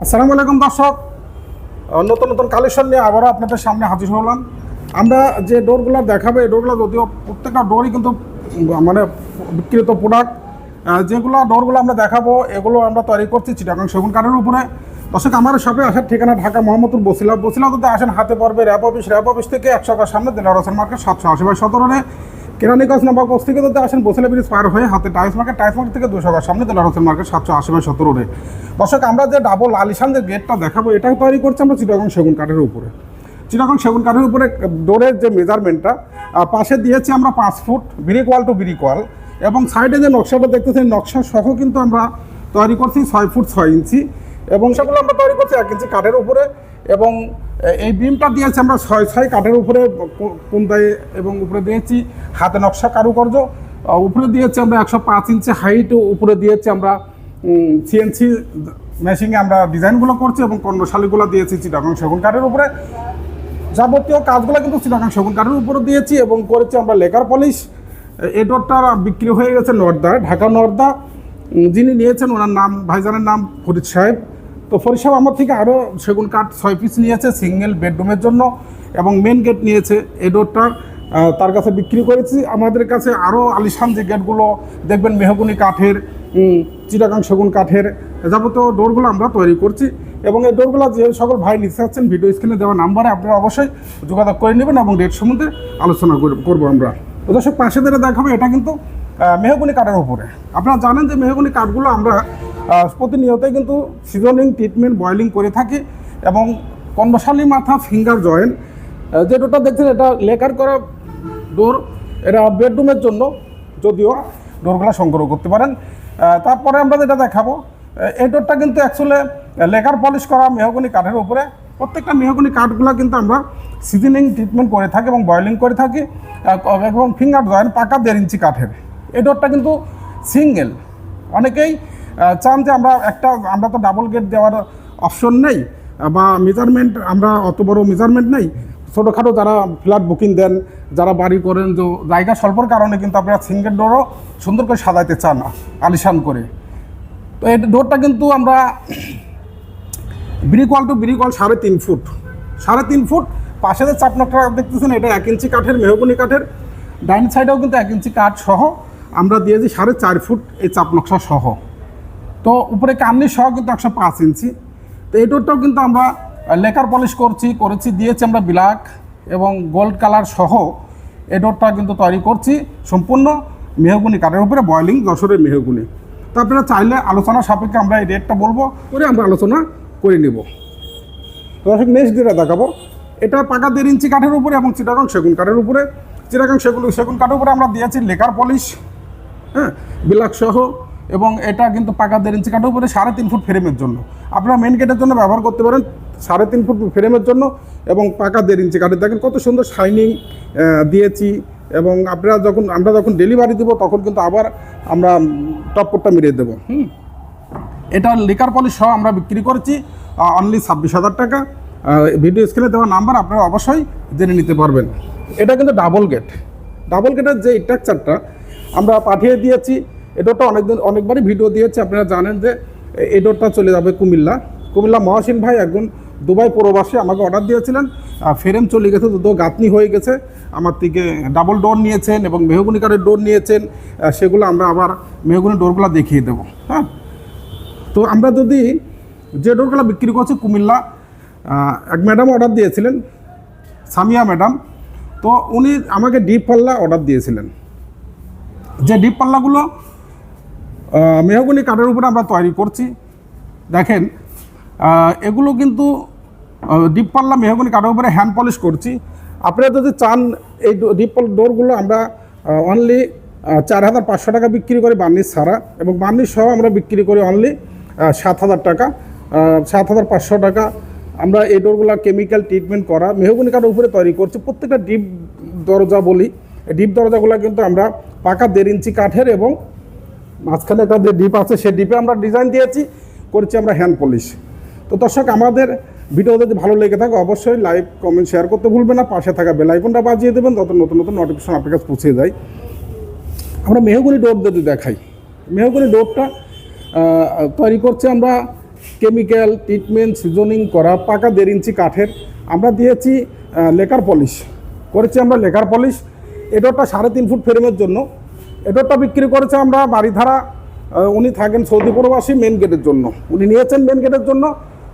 আসসালামু আলাইকুম দর্শক, নতুন নতুন কালেকশন নিয়ে আবারও আপনাদের সামনে হাজির হলাম। আমরা যে ডোরগুলো দেখাবো এই ডোরগুলো যদিও প্রত্যেকটা ডোরই কিন্তু মানে বিক্রিত প্রোডাক্ট। যেগুলো ডোরগুলো আমরা দেখাবো এগুলো আমরা তৈরি করছি চিটাগাং সেগুন কাঠের উপরে। দর্শক, আমার শপে আসার ঠিকানা ঢাকা মোহাম্মদপুর বসিলা যদি আসেন হাতে পড়বে র্যাপ অফিস থেকে 100 টাকার সামনে দিলার হোসেন মার্কেট 780/17 কেরানীগঞ্জ নবাব বস্তি থেকে যদি আসেন বসিলা ব্রিজ পার হয়ে হাতে টাইলস মার্কেট থেকে 200 টাকার সামনে দিলার হোসেন মার্কেট 780/17। দর্শক, আমরা যে ডাবল আলিশান যে গেটটা দেখাবো এটাও তৈরি করছি আমরা চিটাগাং সেগুন কাঠের উপরে। চিটাগাং সেগুন কাঠের উপরে ডোরের যে মেজারমেন্টটা পাশে দিয়েছি আমরা 5 ফুট ব্রিক ওয়াল টু ব্রিক ওয়াল, এবং সাইডে যে নকশাটা দেখতেছেন নকশা সহ কিন্তু আমরা তৈরি করছি 6 ফুট 6 ইঞ্চি, এবং সেগুলো আমরা তৈরি করছি 1 ইঞ্চি কাঠের উপরে। এবং এই বিমটা দিয়েছি আমরা 6 কাঠের উপরে কোনটায়, এবং উপরে দিয়েছি হাতে নকশা কারুকার্য, উপরে দিয়েছি আমরা 105 ইঞ্চি হাইট, উপরে দিয়েছি আমরা সিএনসি মেশিনে আমরা ডিজাইনগুলো করছি, এবং কর্ণশালীগুলো দিয়েছি চিটাগাং সেগুন কাঠের উপরে। যাবতীয় কাজগুলো কিন্তু চিটাগাং সেগুন কাঠের উপরে দিয়েছি, এবং করেছি আমরা লেকার পলিশ। এই ডোরটা বিক্রি হয়ে গেছে নর্দা, ঢাকা নর্দা। যিনি নিয়েছেন ওনার নাম, ভাইজানের নাম ফরিদ সাহেব। তো ফরিদ সাহেব আমার থেকে আরও সেগুন কাঠ 6 পিস নিয়েছে সিঙ্গেল বেডরুমের জন্য, এবং মেন গেট নিয়েছে। এই ডোরটা তার কাছে বিক্রি করেছি। আমাদের কাছে আরও আলিশান যে গেটগুলো দেখবেন মেহগনি কাঠের, চিটাগাং সেগুন কাঠের যাবতীয় ডোরগুলো আমরা তৈরি করছি। এবং এই ডোরগুলো যে সকল ভাই নিতে চাচ্ছেন ভিডিও স্ক্রিনে দেওয়া নাম্বারে আপনারা অবশ্যই যোগাযোগ করে নেবেন, এবং রেট সম্বন্ধে আলোচনা করবো আমরা। তো দর্শক, পাশে ধরে দেখাবো এটা কিন্তু মেহগনি কাঠের উপরে। আপনারা জানেন যে মেহগনি কাঠগুলো আমরা প্রতিনিয়তই কিন্তু সিজনিং ট্রিটমেন্ট বয়েলিং করে থাকি, এবং কর্ণশালী মাথা ফিঙ্গার জয়েন্ট যে ডোরটা দেখছেন এটা লেকার করা ডোর। এটা বেডরুমের জন্য, যদিও ডোরগুলো সংগ্রহ করতে পারেন। তারপরে আমরা যেটা দেখাবো এই ডোরটা কিন্তু অ্যাকচুয়ালি লেকার পলিশ করা মেহগনি কাঠের উপরে। প্রত্যেকটা মেহগনি কাঠগুলো কিন্তু আমরা সিজনিং ট্রিটমেন্ট করে থাকি এবং বয়েলিং করে থাকি, এবং ফিঙ্গার জয়েন্ট পাকা 1.5 ইঞ্চি কাঠের। এই ডোরটা কিন্তু সিঙ্গেল। অনেকেই চান যে আমরা তো ডাবল গেট দেওয়ার অপশন নেই, বা মেজারমেন্ট আমরা অত বড় মেজারমেন্ট নেই। ছোটোখাটো যারা ফ্ল্যাট বুকিং দেন, যারা বাড়ি করেন, যে জায়গা স্বল্পর কারণে কিন্তু আপনারা সিঙ্গেল ডোরও সুন্দর করে সাজাইতে চান আলিশান করে। তো এই ডোরটা কিন্তু আমরা ব্রিক ওয়াল টু ব্রিক ওয়াল 3.5 ফুট 3.5 ফুট। পাশে যে চাপনকটা দেখতেছেন এটা 1 ইঞ্চি কাঠের মেহগনি কাঠের। ডাইন সাইডেও কিন্তু 1 ইঞ্চি কাঠ সহ আমরা দিয়েছি 4.5 ফুট এই চাপনকশা সহ। তো উপরে কামনি সহ কিন্তু 105 ইঞ্চি। তো এই ডোরটাও কিন্তু আমরা লেকার পলিশ করেছি দিয়েছি আমরা ব্ল্যাক এবং গোল্ড কালার সহ। এই ডোরটা কিন্তু তৈরি করছি সম্পূর্ণ মেহগনি কাঠের উপরে, বয়েলিং যশোরের মেহগনি। তো আপনারা চাইলে আলোচনা সাপেক্ষে আমরা এই রেটটা বলবো, করে আমরা আলোচনা করে নেব। তো দর্শক, নেক্সট যেটা দেখাবো এটা পাকা 1.5 ইঞ্চি কাঠের উপরে এবং চিটাগাং সেগুন কাঠের উপরে। চিটাগাং সেগুন কাঠের উপরে আমরা দিয়েছি লেকার পলিশ, ব্ল্যাক সহ, এবং এটা কিন্তু পাকা 1.5 ইঞ্চি কাঠের উপরে 3.5 ফুট ফ্রেমের জন্য। আপনারা মেন গেটের জন্য ব্যবহার করতে পারেন 3.5 ফুট ফ্রেমের জন্য, এবং পাকা 1.5 ইঞ্চি কাঠের। দেখেন কত সুন্দর শাইনিং দিয়েছি। এবং আমরা যখন ডেলিভারি দেবো তখন কিন্তু আবার আমরা টপকটটা মেরে দেবো। এটা লেকার পলিশ সহ আমরা বিক্রি করেছি অনলি 26,000 টাকা। ভিডিও স্ক্রিনে দেওয়া নাম্বার আপনারা অবশ্যই জেনে নিতে পারবেন। এটা কিন্তু ডাবল গেটের যে স্ট্রাকচারটা আমরা পাঠিয়ে দিয়েছি। এই ডোরটা অনেকবারই ভিডিও দিয়েছি, আপনারা জানেন যে এই ডোরটা চলে যাবে কুমিল্লা মহাসিন ভাই একজন দুবাই প্রবাসী আমাকে অর্ডার দিয়েছিলেন। ফ্রেম চলে গেছে, দুটো গাঁথনি হয়ে গেছে। আমার থেকে ডাবল ডোর নিয়েছেন এবং মেহগনি কাঠের ডোর নিয়েছেন, সেগুলো আমরা আবার মেহগনি ডোরগুলো দেখিয়ে দেবো। তো আমরা যদি যে ডোরগুলো বিক্রি করছি কুমিল্লা এক ম্যাডাম অর্ডার দিয়েছিলেন, সামিয়া ম্যাডাম। তো উনি আমাকে ডিপ পাল্লা অর্ডার দিয়েছিলেন। যে ডিপ পাল্লাগুলো মেহগনি কাঠের উপরে আমরা তৈরি করছি। দেখেন এগুলো কিন্তু ডিপ পাল্লা মেহগনি কাঠের উপরে হ্যান্ড পলিশ করছি। আপনারা যদি চান এই ডিপ ডোরগুলো আমরা অনলি 4,500 টাকা বিক্রি করি বার্নিশ ছাড়া, এবং বার্নিশ সহ আমরা বিক্রি করি অনলি 7,000 টাকা, 7,500 টাকা। আমরা এই ডোরগুলো কেমিক্যাল ট্রিটমেন্ট করা মেহগনি কাঠের উপরে তৈরি করছি। প্রত্যেকটা ডিপ দরজা বলি, ডিপ দরজাগুলো কিন্তু আমরা পাকা 1.5 ইঞ্চি কাঠের, এবং মাঝখানে একটা যে ডিপ আছে সেই ডিপে আমরা ডিজাইন দিয়েছি, করেছি আমরা হ্যান্ড পলিশ। তো দর্শক, আমাদের ভিডিও যদি ভালো লেগে থাকে অবশ্যই লাইক কমেন্ট শেয়ার করতে ভুলবেন না। পাশে থাকা বেল আইকনটা বাজিয়ে দেবেন, যত নতুন নোটিফিকেশন আপনার কাছে পৌঁছে যায়। আমরা মেহগনি ডোর যদি দেখাই, মেহগনি ডোরটা তৈরি করছি আমরা কেমিক্যাল ট্রিটমেন্ট সিজনিং করা পাকা 1.5 ইঞ্চি কাঠের। আমরা দিয়েছি লেকার পলিশ করেছি, আমরা লেকার পলিশ। এডোরটা 3.5 ফুট ফ্রেমের জন্য। এডোরটা বিক্রি করেছে আমরা বাড়িধারা, উনি থাকেন সৌদি প্রবাসী, মেন গেটের জন্য উনি নিয়েছেন। মেন গেটের জন্য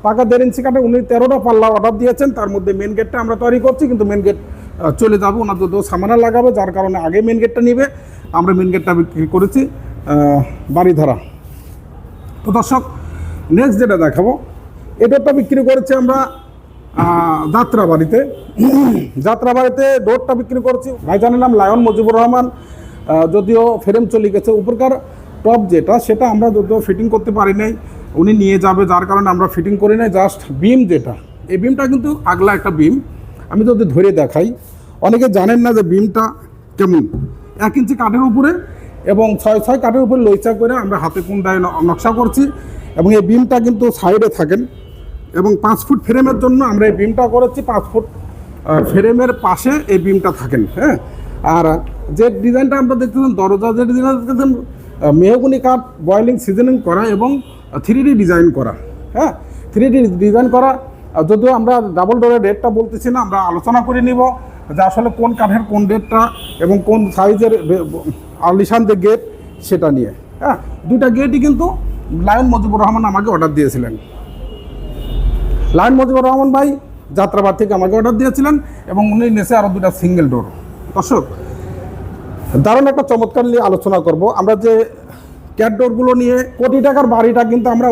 পাকা 1.5 ইঞ্চি কাঠে উনি 13টা পাল্লা অর্ডার দিয়েছেন। তার মধ্যে মেন গেটটা আমরা তৈরি করছি, কিন্তু মেন গেট চলে যাবে, ওনার যদি সামানা লাগাবে, যার কারণে আগে মেন গেটটা নিবে। আমরা মেন গেটটা বিক্রি করেছি বাড়িধারা। তো দর্শক, নেক্সট যেটা দেখাবো, এডোরটা বিক্রি করেছি আমরা যাত্রাবাড়িতে। যাত্রাবাড়িতে ডোরটা বিক্রি করেছি ভাইজানের নাম লায়ন মুজিবুর রহমান। যদিও ফ্রেম চলে গেছে, উপরকার টপ যেটা সেটা আমরা যদিও ফিটিং করতে পারি নাই, উনি নিয়ে যাবে, যার কারণে আমরা ফিটিং করি নাই। জাস্ট বিম যেটা, এই বিমটা কিন্তু আগলা একটা বিম। আমি যদি ধরে দেখাই, অনেকে জানেন না যে বিমটা কেমন। 1 ইঞ্চি কাঠের উপরে এবং 6 কাঠের উপরে লইচা করে আমরা হাতে কুন্ডায় নকশা করছি। এবং এই বিমটা কিন্তু সাইডে থাকেন, এবং 5 ফুট ফ্রেমের জন্য আমরা এই বিমটা করেছি। 5 ফুট ফ্রেমের পাশে এই বিমটা থাকেন। হ্যাঁ, আর যে ডিজাইনটা আমরা দেখতেছেন, দরজা যে ডিজাইন দেখতেছেন, মেহগুনি কাঠ বয়েলিং সিজনিং করা এবং 3D ডিজাইন করা। হ্যাঁ, 3D ডিজাইন করা। যদিও আমরা ডাবল ডোরের রেটটা বলতেছি না, আমরা আলোচনা করে নিব যে আসলে কোন কাঠের কোন রেটটা এবং কোন সাইজের আলিশান যে গেট সেটা নিয়ে। হ্যাঁ, 2টা গেটই কিন্তু লায়ন মুজিবুর রহমান আমাকে অর্ডার দিয়েছিলেন। লায়ন মুজিবুর রহমান ভাই যাত্রাবাড়ি থেকে আমাকে অর্ডার দিয়েছিলেন, এবং উনি নিয়েছে আরও 2টা সিঙ্গেল ডোর। দর্শক, দারুণ একটা চমৎকার নিয়ে আলোচনা করব। আমরা যে ক্যাট ডোরগুলো নিয়ে কোটি টাকার বাড়িটা কিন্তু আমরা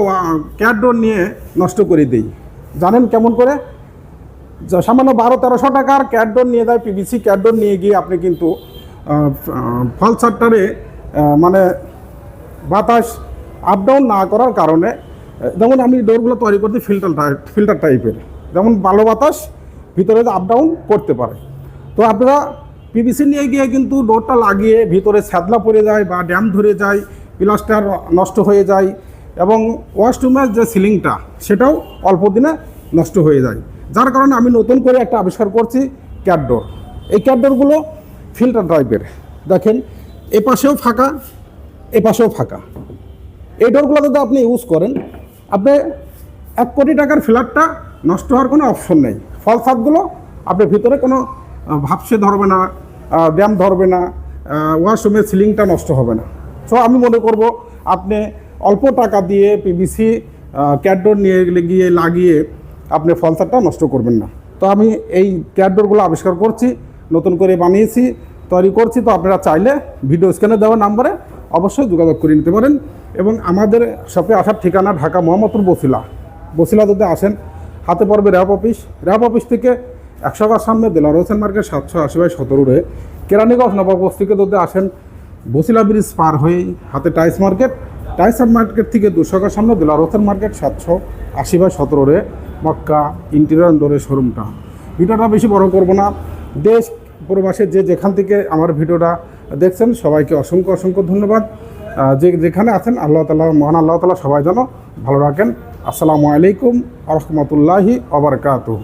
ক্যাট ডোর নিয়ে নষ্ট করে দিই। জানেন কেমন করে? সামান্য 1200-1300 টাকার ক্যাট ডোর নিয়ে যায়, পিভিসি ক্যাট ডোর নিয়ে গিয়ে আপনি কিন্তু ফল চারটারে মানে বাতাস আপ ডাউন না করার কারণে, যেমন আমি ডোরগুলো তৈরি করতে ফিল্টার টাইপের, যেমন ভালো বাতাস ভিতরে আপ ডাউন করতে পারে। তো আপনারা পিভিসি নিয়ে গিয়ে কিন্তু ডোরটা লাগিয়ে ভিতরে ছ্যাদলা পড়ে যায় বা ড্যাম ধরে যায়, প্লাস্টার নষ্ট হয়ে যায়, এবং ওয়াশরুমের যে সিলিংটা সেটাও অল্প দিনে নষ্ট হয়ে যায়। যার কারণে আমি নতুন করে একটা আবিষ্কার করছি ক্যাট ডোর। এই ক্যাট ডোরগুলো ফিল্টার টাইপের, দেখেন এপাশেও ফাঁকা, এপাশেও ফাঁকা। এই ডোরগুলো যদি আপনি ইউজ করেন, আপনি 1 কোটি টাকার ফ্ল্যাটটা নষ্ট হওয়ার কোনো অপশন নেই। ফল ছাদগুলো আপনার ভিতরে কোনো ভাবসে ধরবে না, ড্যাম ধরবে না, ওয়াশরুমের সিলিংটা নষ্ট হবে না। সো আমি মনে করব আপনি অল্প টাকা দিয়ে পিভিসি ক্যাট ডোর নিয়ে গিয়ে লাগিয়ে আপনি ফল ছাদটা নষ্ট করবেন না। তো আমি এই ক্যাট ডোরগুলো আবিষ্কার করছি, নতুন করে বানিয়েছি, তৈরি করছি। তো আপনারা চাইলে ভিডিও স্ক্রিনে দেওয়া নাম্বারে অবশ্যই যোগাযোগ করে নিতে পারেন। এবং আমাদের শপে আসার ঠিকানা ঢাকা মোহাম্মদপুর বসিলা যদি আসেন, হাতে পড়বে র্যাব অফিস। র্যাব অফিস থেকে 100 টাকার সামনে দেলোয়ার হোসেন মার্কেট 780/17 কেরানীগঞ্জ নবাবগঞ্জ থেকে যদি আসেন, বসিলা ব্রিজ পার হয়ে হাতে টাইস মার্কেট থেকে 200 টাকার সামনে দেলোয়ার হোসেন মার্কেট 780/17 মক্কা ইন্টেরিয়র ডোরের শোরুমটা। ভিডিওটা বেশি বড় করব না। দেশ প্রবাসে যে যেখান থেকে আমার ভিডিওটা দেখছেন সবাইকে অসংখ্য ধন্যবাদ। যেখানে আছেন মহান আল্লাহ তাআলা সবাই যেন ভালো রাখেন। আসসালামু আলাইকুম ওয়া রাহমাতুল্লাহি ওয়া বারাকাতুহু।